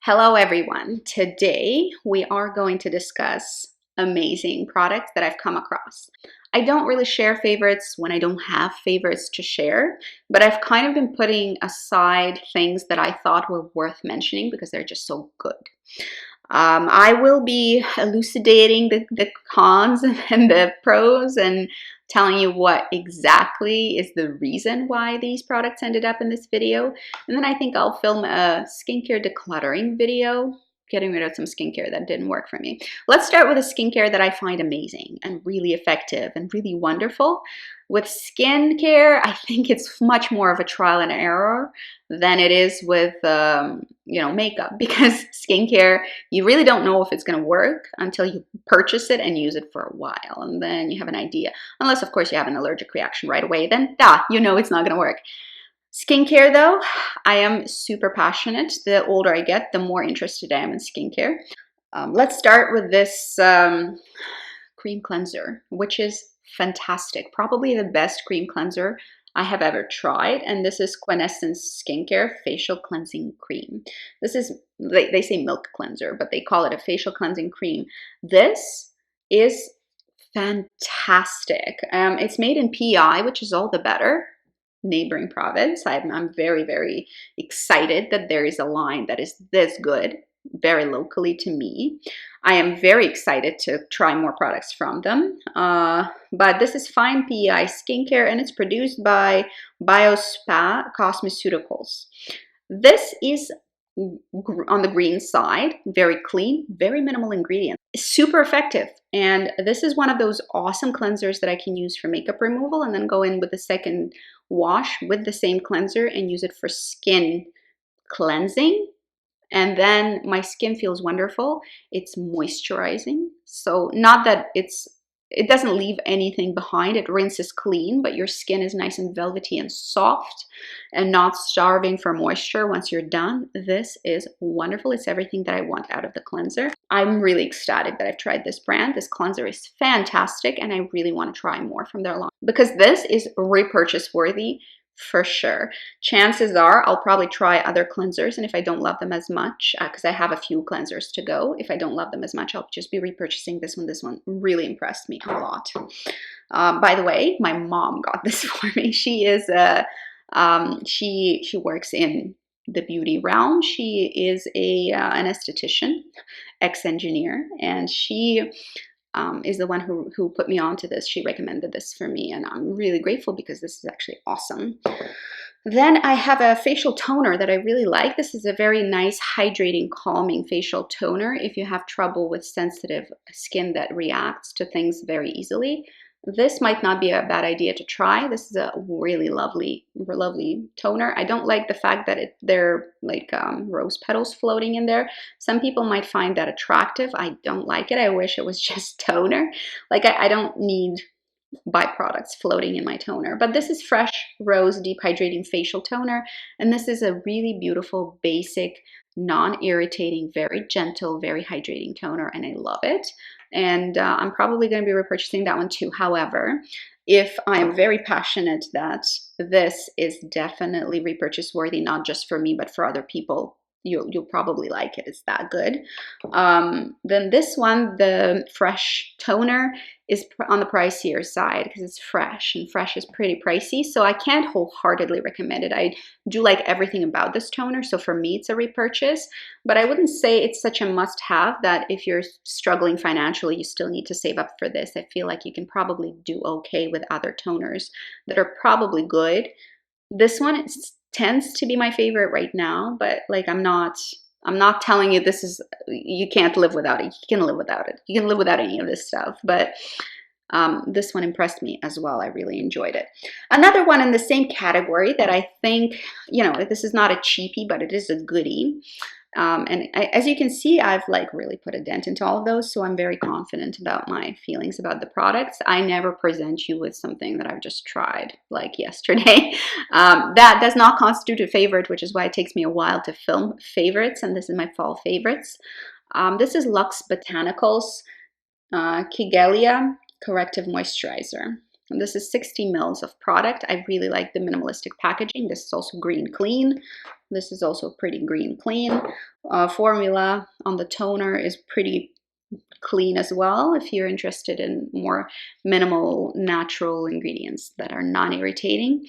Hello everyone. Today we are going to discuss amazing products that I've come across. I don't really share favorites when I don't have favorites to share, but I've kind of been putting aside things that I thought were worth mentioning because they're just so good. I will be elucidating the cons and the pros and telling you what exactly is the reason why these products ended up in this video. And then I think I'll film a skincare decluttering video, getting rid of some skincare that didn't work for me. Let's start with a skincare that I find amazing and really effective and really wonderful. With skincare, I think it's much more of a trial and error than it is with makeup, because skincare, you really don't know if it's going to work until you purchase it and use it for a while, and then you have an idea. Unless, of course, you have an allergic reaction right away, then you know it's not going to work. Skincare, though, I am super passionate. The older I get, the more interested I am in skincare. Let's start with this cream cleanser, which is fantastic. Probably the best cream cleanser I have ever tried, and this is Quintessence Skincare Facial Cleansing Cream. This is, they say milk cleanser, but they call it a facial cleansing cream. This is fantastic. It's made in PI, which is all the better. Neighboring province. I'm very, very excited that there is a line that is this good, very locally to me. I am very excited to try more products from them. But this is Fine PEI Skincare, and it's produced by BioSpa Cosmeceuticals. This is on the green side, very clean, very minimal ingredients, super effective. And this is one of those awesome cleansers that I can use for makeup removal and then go in with a second wash with the same cleanser and use it for skin cleansing. And then my skin feels wonderful. It's moisturizing. So not that it doesn't leave anything behind. It rinses clean, but your skin is nice and velvety and soft and not starving for moisture once you're done. This is wonderful. It's everything that I want out of the cleanser. I'm really ecstatic that I've tried this brand. This cleanser is fantastic, and I really want to try more from their line because this is repurchase worthy for sure. Chances are I'll probably try other cleansers, and if I don't love them as much, because I have a few cleansers to go, if I don't love them as much, I'll just be repurchasing this one. This one really impressed me a lot. By the way, my mom got this for me. She is she works in the beauty realm. She is an esthetician, ex-engineer, and she is the one who put me onto this. She recommended this for me, and I'm really grateful because this is actually awesome. Then I have a facial toner that I really like. This is a very nice, hydrating, calming facial toner if you have trouble with sensitive skin that reacts to things very easily. This might not be a bad idea to try. This is a really lovely toner. I don't like the fact that they're like rose petals floating in there. Some people might find that attractive. I don't like it. I wish it was just toner. Like I don't need byproducts floating in my toner. But this is Fresh Rose Deep Hydrating Facial Toner. And this is a really beautiful, basic, non-irritating, very gentle, very hydrating toner, and I love it. And I'm probably going to be repurchasing that one too. However, if I'm very passionate that this is definitely repurchase worthy, not just for me, but for other people, you'll probably like it. It's that good. Then this one, the Fresh Toner, is on the pricier side because it's fresh, and fresh is pretty pricey. So I can't wholeheartedly recommend it. I do like everything about this toner, so for me it's a repurchase. But I wouldn't say it's such a must-have that if you're struggling financially, you still need to save up for this. I feel like you can probably do okay with other toners that are probably good. This one tends to be my favorite right now, but like I'm not telling you this is, you can't live without it. You can live without it. You can live without any of this stuff, but this one impressed me as well. I really enjoyed it. Another one in the same category that I think, this is not a cheapie, but it is a goodie. As you can see, I've like really put a dent into all of those, so I'm very confident about my feelings about the products. I never present you with something that I've just tried like yesterday. That does not constitute a favorite, which is why it takes me a while to film favorites, and this is my fall favorites. This is Luxe Botanicals Kigelia Corrective Moisturizer. And this is 60 mils of product. I really like the minimalistic packaging. This is also green clean. This is also pretty green clean. Formula on the toner is pretty clean as well if you're interested in more minimal natural ingredients that are non-irritating.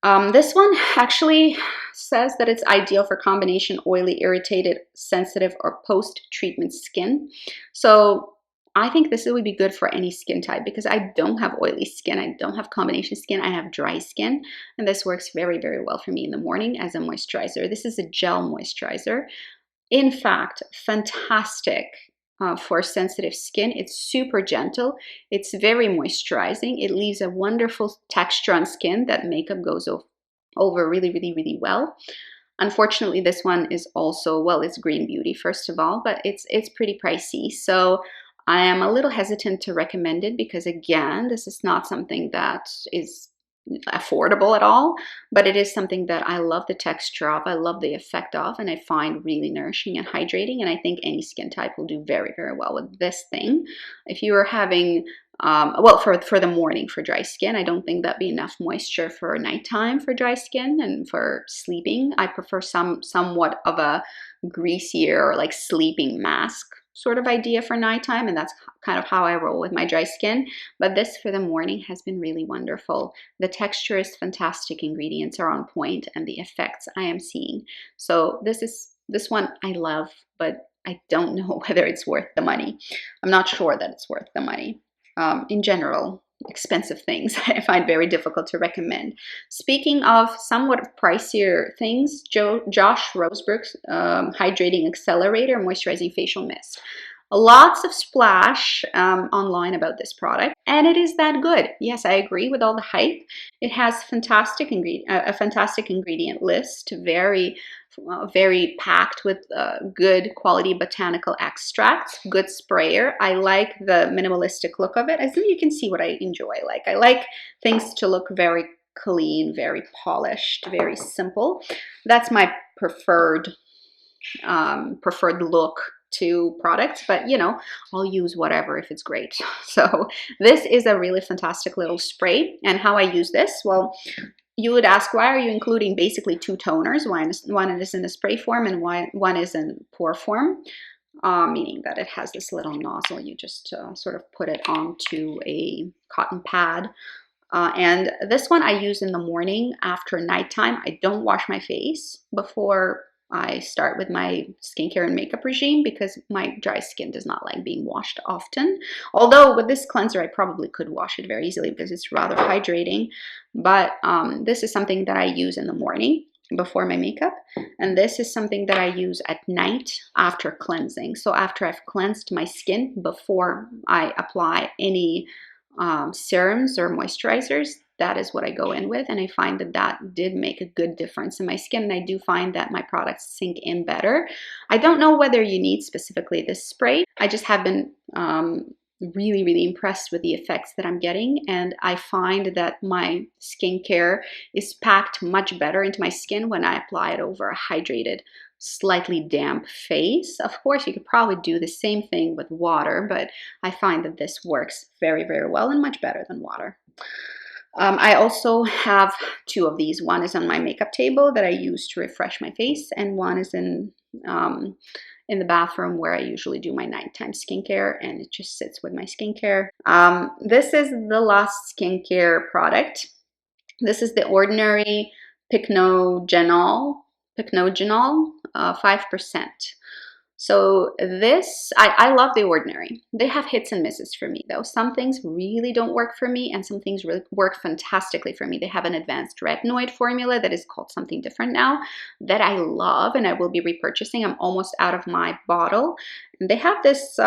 This one actually says that it's ideal for combination oily, irritated, sensitive, or post-treatment skin. So I think this would be good for any skin type because I don't have oily skin. I don't have combination skin. I have dry skin. And this works very, very well for me in the morning as a moisturizer. This is a gel moisturizer. In fact, fantastic for sensitive skin. It's super gentle. It's very moisturizing. It leaves a wonderful texture on skin that makeup goes over really, really, really well. Unfortunately, this one is also, well, it's green beauty, first of all, but it's pretty pricey. So I am a little hesitant to recommend it because, again, this is not something that is affordable at all, but it is something that I love the texture of, I love the effect of, and I find really nourishing and hydrating, and I think any skin type will do very, very well with this thing. If you are having well, for the morning for dry skin, I don't think that'd be enough moisture for nighttime for dry skin, and for sleeping I prefer somewhat of a greasier or like sleeping mask sort of idea for nighttime, and that's kind of how I roll with my dry skin. But this for the morning has been really wonderful. The texture is fantastic, ingredients are on point, and the effects I am seeing. So this one I love, but I don't know whether it's worth the money. I'm not sure that it's worth the money. In general, expensive things I find very difficult to recommend. Speaking of somewhat pricier things, Josh Rosebrook's Hydrating Accelerator Moisturizing Facial Mist. Lots of splash online about this product, and it is that good. Yes, I agree with all the hype. It has a fantastic ingredient list, very packed with good quality botanical extracts, good sprayer. I like the minimalistic look of it. As you can see what I enjoy. I like things to look very clean, very polished, very simple. That's my preferred look to products, but you know, I'll use whatever if it's great. So this is a really fantastic little spray, and how I use this, well, you would ask, why are you including basically two toners? One is in a spray form and one is in pore form, meaning that it has this little nozzle. You just sort of put it onto a cotton pad. And this one I use in the morning after nighttime. I don't wash my face before I start with my skincare and makeup regime because my dry skin does not like being washed often. Although with this cleanser, I probably could wash it very easily because it's rather hydrating. But this is something that I use in the morning before my makeup. And this is something that I use at night after cleansing. So after I've cleansed my skin before I apply any serums or moisturizers, that is what I go in with, and I find that that did make a good difference in my skin, and I do find that my products sink in better. I don't know whether you need specifically this spray. I just have been really, really impressed with the effects that I'm getting, and I find that my skincare is packed much better into my skin when I apply it over a hydrated, slightly damp face. Of course, you could probably do the same thing with water, but I find that this works very, very well and much better than water. I also have two of these. One is on my makeup table that I use to refresh my face, and one is in the bathroom where I usually do my nighttime skincare, and it just sits with my skincare. This is the last skincare product. This is the Ordinary Pycnogenol 5%. So this, I love The Ordinary. They have hits and misses for me though. Some things really don't work for me and some things really work fantastically for me. They have an advanced retinoid formula that is called something different now that I love and I will be repurchasing. I'm almost out of my bottle. And they have this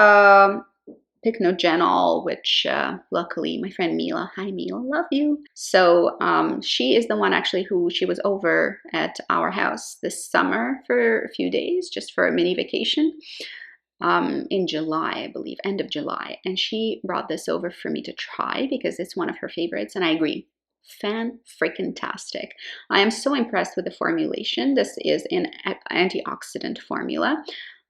Pycnogenol, which luckily my friend Mila, hi Mila, love you. So she is the one actually she was over at our house this summer for a few days, just for a mini vacation in July, I believe, end of July. And she brought this over for me to try because it's one of her favorites, and I agree. Fan-freaking-tastic. I am so impressed with the formulation. This is an antioxidant formula.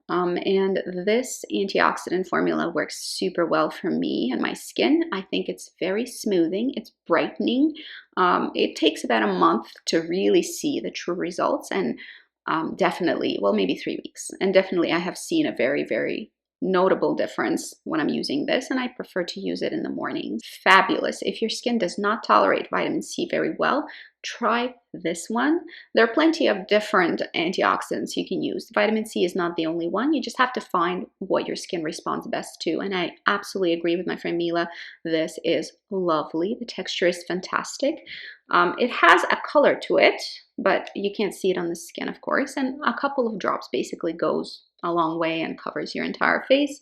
And this antioxidant formula works super well for me and my skin. I think it's very smoothing, it's brightening. It takes about a month to really see the true results. And definitely, well, maybe 3 weeks. And definitely I have seen a very, very notable difference when I'm using this, and I prefer to use it in the mornings. Fabulous. If your skin does not tolerate vitamin C very well, try this one. There are plenty of different antioxidants you can use. Vitamin C is not the only one. You just have to find what your skin responds best to. And I absolutely agree with my friend Mila. This is lovely. The texture is fantastic. It has a color to it, but you can't see it on the skin, of course. And a couple of drops basically goes a long way and covers your entire face.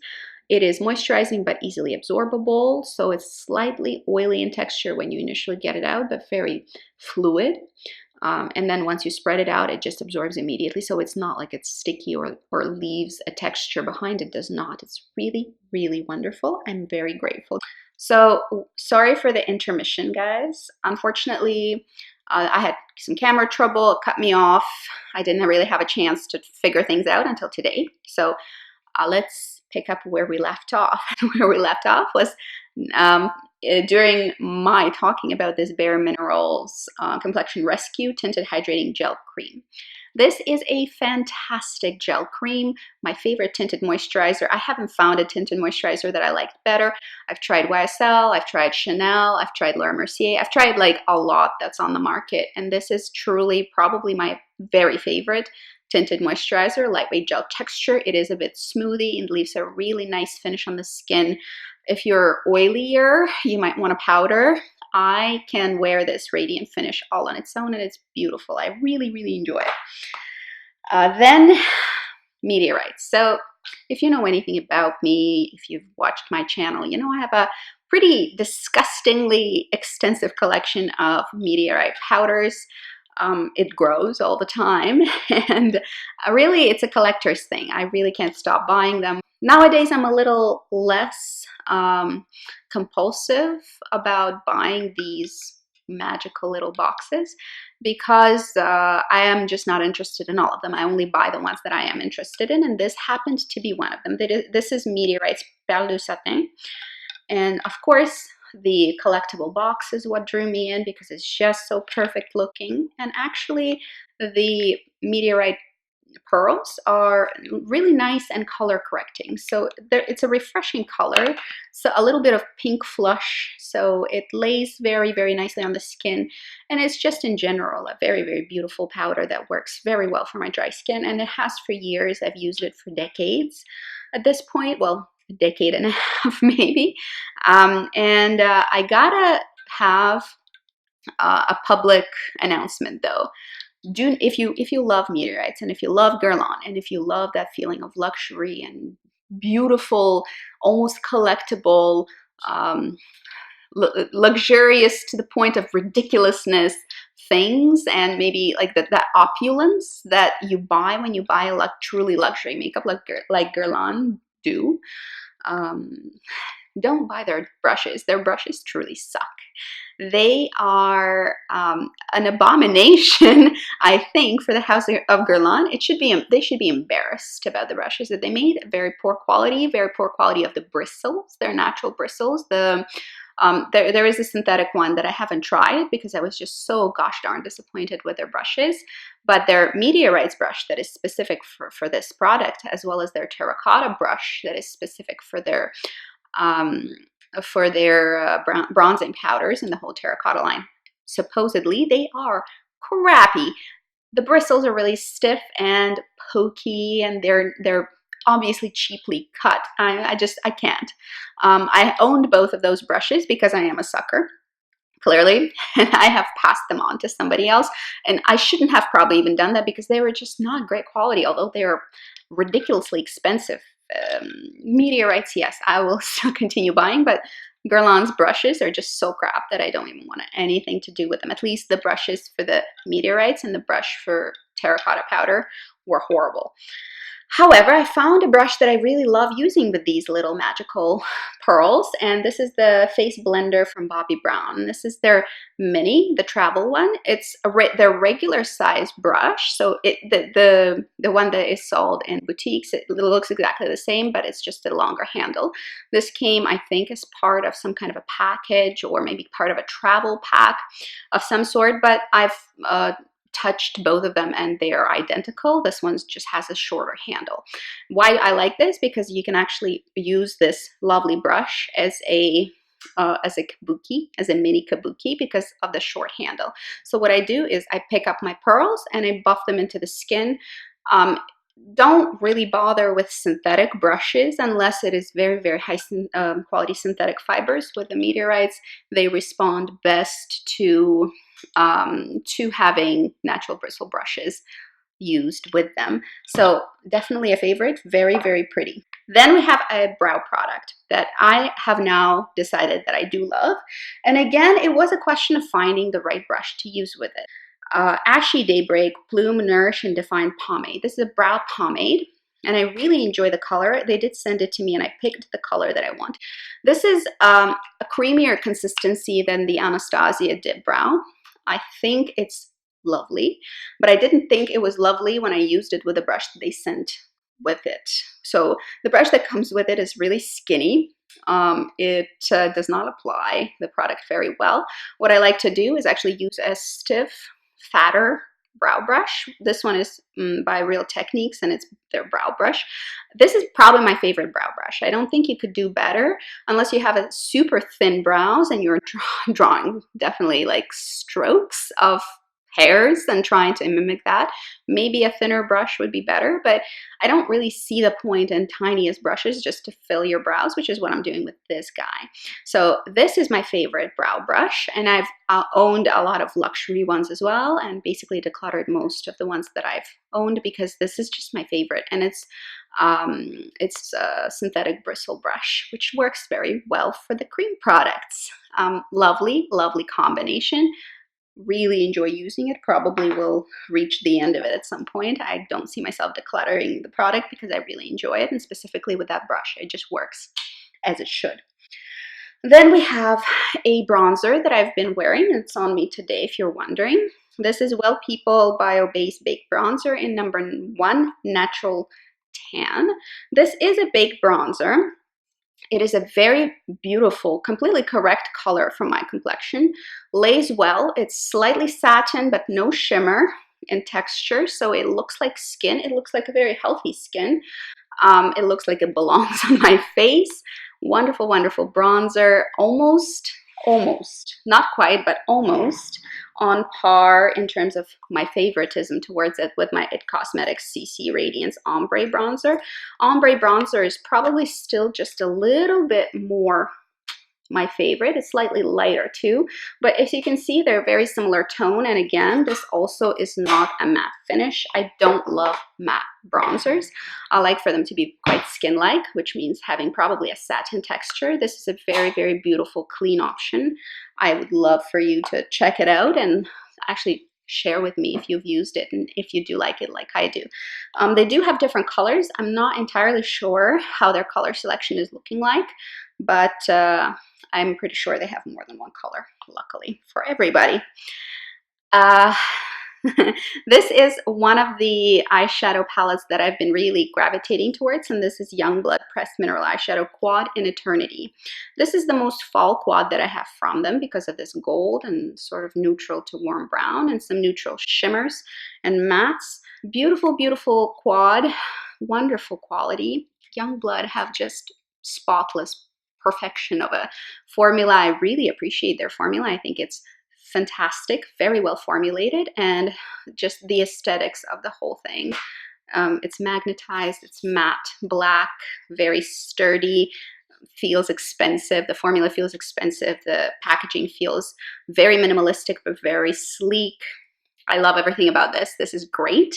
It is moisturizing but easily absorbable, so it's slightly oily in texture when you initially get it out, but very fluid. And then once you spread it out, it just absorbs immediately. So it's not like it's sticky or leaves a texture behind. It does not. It's really, really wonderful. I'm very grateful. So sorry for the intermission, guys. Unfortunately, I had some camera trouble. It cut me off. I didn't really have a chance to figure things out until today. So let's pick up where we left off. Where we left off was during my talking about this Bare Minerals Complexion Rescue Tinted Hydrating Gel Cream. This is a fantastic gel cream, my favorite tinted moisturizer. I haven't found a tinted moisturizer that I liked better. I've tried YSL, I've tried Chanel, I've tried Laura Mercier, I've tried like a lot that's on the market, and this is truly probably my very favorite tinted moisturizer. Lightweight gel texture. It is a bit smoothie and leaves a really nice finish on the skin. If you're oilier, you might want a powder. I can wear this radiant finish all on its own, and it's beautiful. I really, really enjoy it. Then meteorites. So if you know anything about me, if you've watched my channel, you know I have a pretty disgustingly extensive collection of meteorite powders. It grows all the time, and really it's a collector's thing. I really can't stop buying them. Nowadays I'm a little less compulsive about buying these magical little boxes because I am just not interested in all of them. I only buy the ones that I am interested in, and this happened to be one of them. This is Meteorite's Perle du Satin, and of course the collectible box is what drew me in because it's just so perfect looking. And actually the Meteorite pearls are really nice and color correcting. So it's a refreshing color. So a little bit of pink flush. So it lays very, very nicely on the skin. And it's just in general a very, very beautiful powder that works very well for my dry skin. And it has for years. I've used it for decades at this point. Well, a decade and a half maybe. I gotta have a public announcement though. If you love meteorites, and if you love Guerlain, and if you love that feeling of luxury and beautiful, almost collectible, luxurious to the point of ridiculousness things, and maybe like that opulence that you buy when you buy a truly luxury makeup like Guerlain do, don't buy their brushes. Their brushes truly suck. They are an abomination, I think, for the House of Guerlain. They should be embarrassed about the brushes that they made. Very poor quality of the bristles. They're natural bristles. There is a synthetic one that I haven't tried because I was just so gosh darn disappointed with their brushes. But their Meteorites brush that is specific for this product, as well as their terracotta brush that is specific for their bronzing powders in the whole terracotta line. Supposedly they are crappy. The bristles are really stiff and pokey, and they're obviously cheaply cut. I can't. I owned both of those brushes because I am a sucker, clearly, and I have passed them on to somebody else, and I shouldn't have probably even done that because they were just not great quality, although they are ridiculously expensive. Meteorites, yes, I will still continue buying, but Guerlain's brushes are just so crap that I don't even want anything to do with them. At least the brushes for the Meteorites and the brush for terracotta powder were horrible. However, I found a brush that I really love using with these little magical pearls, and this is the Face Blender from Bobbi Brown. This is their mini, the travel one. It's their regular size brush, so the one that is sold in boutiques, it looks exactly the same, but it's just a longer handle. This came, I think, as part of some kind of a package or maybe part of a travel pack of some sort, but I've touched both of them and they are identical. This one just has a shorter handle. Why I like this? Because you can actually use this lovely brush as a kabuki, as a mini kabuki, because of the short handle. So what I do is I pick up my pearls and I buff them into the skin. Don't really bother with synthetic brushes unless it is very, very high quality synthetic fibers. With the meteorites, they respond best to having natural bristle brushes used with them. So definitely a favorite, very, very pretty. Then we have a brow product that I have now decided that I do love. And again, it was a question of finding the right brush to use with it. Ashy Daybreak Plume Nourish and Define Pomade. This is a brow pomade, and I really enjoy the color. They did send it to me, and I picked the color that I want. This is a creamier consistency than the Anastasia Dip Brow. I think it's lovely, but I didn't think it was lovely when I used it with the brush that they sent with it. So the brush that comes with it is really skinny. It does not apply the product very well. What I like to do is actually use a stiff, fatter brow brush. This one is by Real Techniques, and it's their brow brush. This is probably my favorite brow brush. I don't think you could do better unless you have a super thin brows and you're drawing definitely like strokes of hairs and trying to mimic that. Maybe a thinner brush would be better, but I don't really see the point in tiniest brushes just to fill your brows, which is what I'm doing with this guy. So this is my favorite brow brush, and I've owned a lot of luxury ones as well, and basically decluttered most of the ones that I've owned because this is just my favorite, and it's a synthetic bristle brush, which works very well for the cream products. Lovely, lovely combination. Really enjoy using it. Probably will reach the end of it at some point. I don't see myself decluttering the product because I really enjoy it, and specifically with that brush, it just works as it should. Then we have a bronzer that I've been wearing. It's on me today if you're wondering. This is Well People Bio Base Baked Bronzer in number 1 Natural Tan. This is a baked bronzer. It is a very beautiful, completely correct color for my complexion. Lays well. It's slightly satin, but no shimmer in texture, so it looks like skin. It looks like a very healthy skin. It looks like it belongs on my face. Wonderful, wonderful bronzer. Almost, not quite, but almost on par in terms of my favoritism towards it with my IT Cosmetics CC Radiance Ombre Bronzer. Ombre Bronzer is probably still just a little bit more my favorite. It's slightly lighter too, but as you can see, they're very similar tone. And again, this also is not a matte finish. I don't love matte bronzers. I like for them to be quite skin-like, which means having probably a satin texture. This is a very, very beautiful, clean option. I would love for you to check it out and actually share with me if you've used it and if you do like it like I do. They do have different colors. I'm not entirely sure how their color selection is looking like, but I'm pretty sure they have more than one color, luckily for everybody. This is one of the eyeshadow palettes that I've been really gravitating towards, and this is Youngblood Pressed Mineral Eyeshadow Quad in Eternity. This is the most fall quad that I have from them because of this gold and sort of neutral to warm brown and some neutral shimmers and mattes. Beautiful, beautiful quad, wonderful quality. Youngblood have just spotless perfection of a formula. I really appreciate their formula. I think it's fantastic, very well formulated, and just the aesthetics of the whole thing. It's magnetized, it's matte black, very sturdy, feels expensive. The formula feels expensive. The packaging feels very minimalistic but very sleek. I love everything about this. This is great.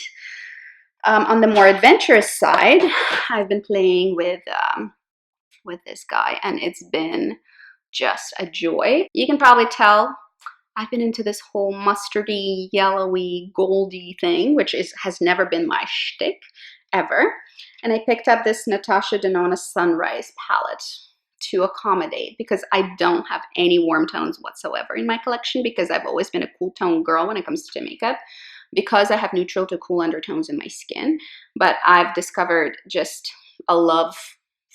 On the more adventurous side, I've been playing with this guy, and it's been just a joy. You can probably tell I've been into this whole mustardy, yellowy, goldy thing, which has never been my shtick, ever. And I picked up this Natasha Denona Sunrise palette to accommodate, because I don't have any warm tones whatsoever in my collection, because I've always been a cool tone girl when it comes to makeup, because I have neutral to cool undertones in my skin. But I've discovered just a love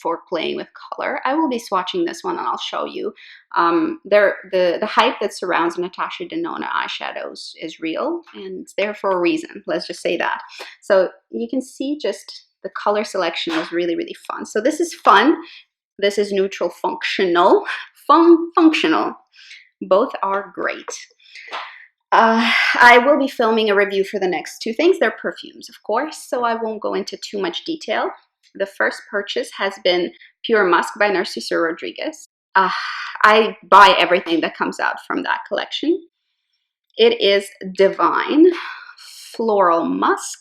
for playing with color. I will be swatching this one and I'll show you. The hype that surrounds Natasha Denona eyeshadows is real, and it's there for a reason. Let's just say that. So you can see just the color selection was really, really fun. So this is fun. This is neutral functional. Functional. Both are great. I will be filming a review for the next two things. They're perfumes, of course, so I won't go into too much detail. The first purchase has been Pure Musk by Narciso Rodriguez. I buy everything that comes out from that collection. It is divine floral musk,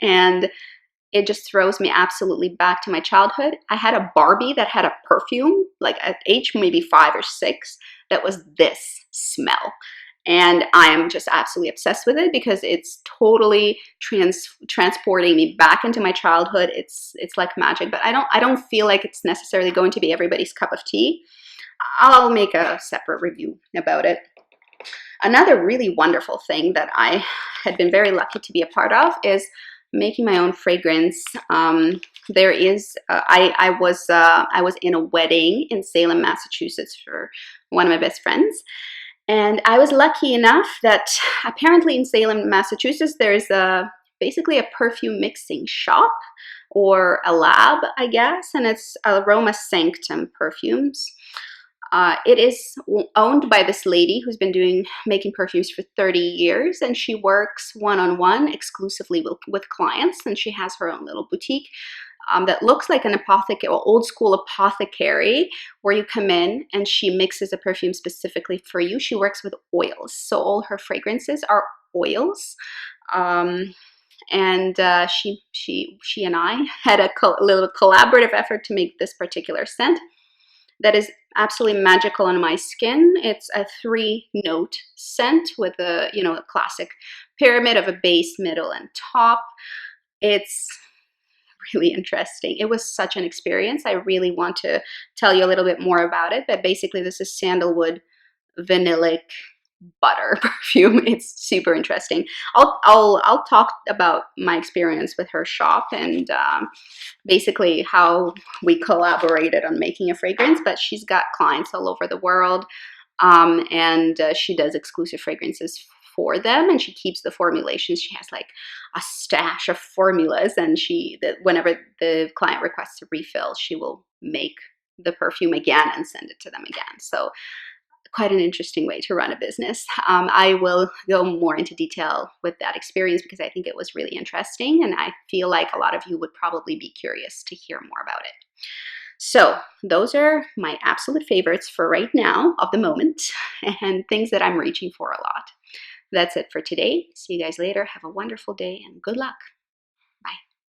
and it just throws me absolutely back to my childhood. I had a Barbie that had a perfume, like at age maybe 5 or 6, that was this smell. And I am just absolutely obsessed with it because it's totally transporting me back into my childhood. It's like magic, but I don't feel like it's necessarily going to be everybody's cup of tea. I'll make a separate review about it. Another really wonderful thing that I had been very lucky to be a part of is making my own fragrance. There is, I was in a wedding in Salem, Massachusetts for one of my best friends. And I was lucky enough that apparently in Salem, Massachusetts, there's basically a perfume mixing shop or a lab, I guess, and it's Aroma Sanctum Perfumes. It is owned by this lady who's been making perfumes for 30 years, and she works one-on-one exclusively with clients, and she has her own little boutique that looks like an apothecary, old school apothecary, where you come in and she mixes a perfume specifically for you. She works with oils, so all her fragrances are oils. And she and I had a little collaborative effort to make this particular scent that is absolutely magical on my skin. It's a 3-note scent with a classic pyramid of a base, middle, and top. It's really interesting. It was such an experience. I really want to tell you a little bit more about it, but basically this is sandalwood vanillic butter perfume. It's super interesting. I'll talk about my experience with her shop and basically how we collaborated on making a fragrance, but she's got clients all over the world, and she does exclusive fragrances for them, and she keeps the formulations. She has like a stash of formulas, and whenever the client requests a refill, she will make the perfume again and send it to them again. So quite an interesting way to run a business. I will go more into detail with that experience because I think it was really interesting, and I feel like a lot of you would probably be curious to hear more about it. So those are my absolute favorites for right now, of the moment, and things that I'm reaching for a lot. That's it for today. See you guys later. Have a wonderful day and good luck.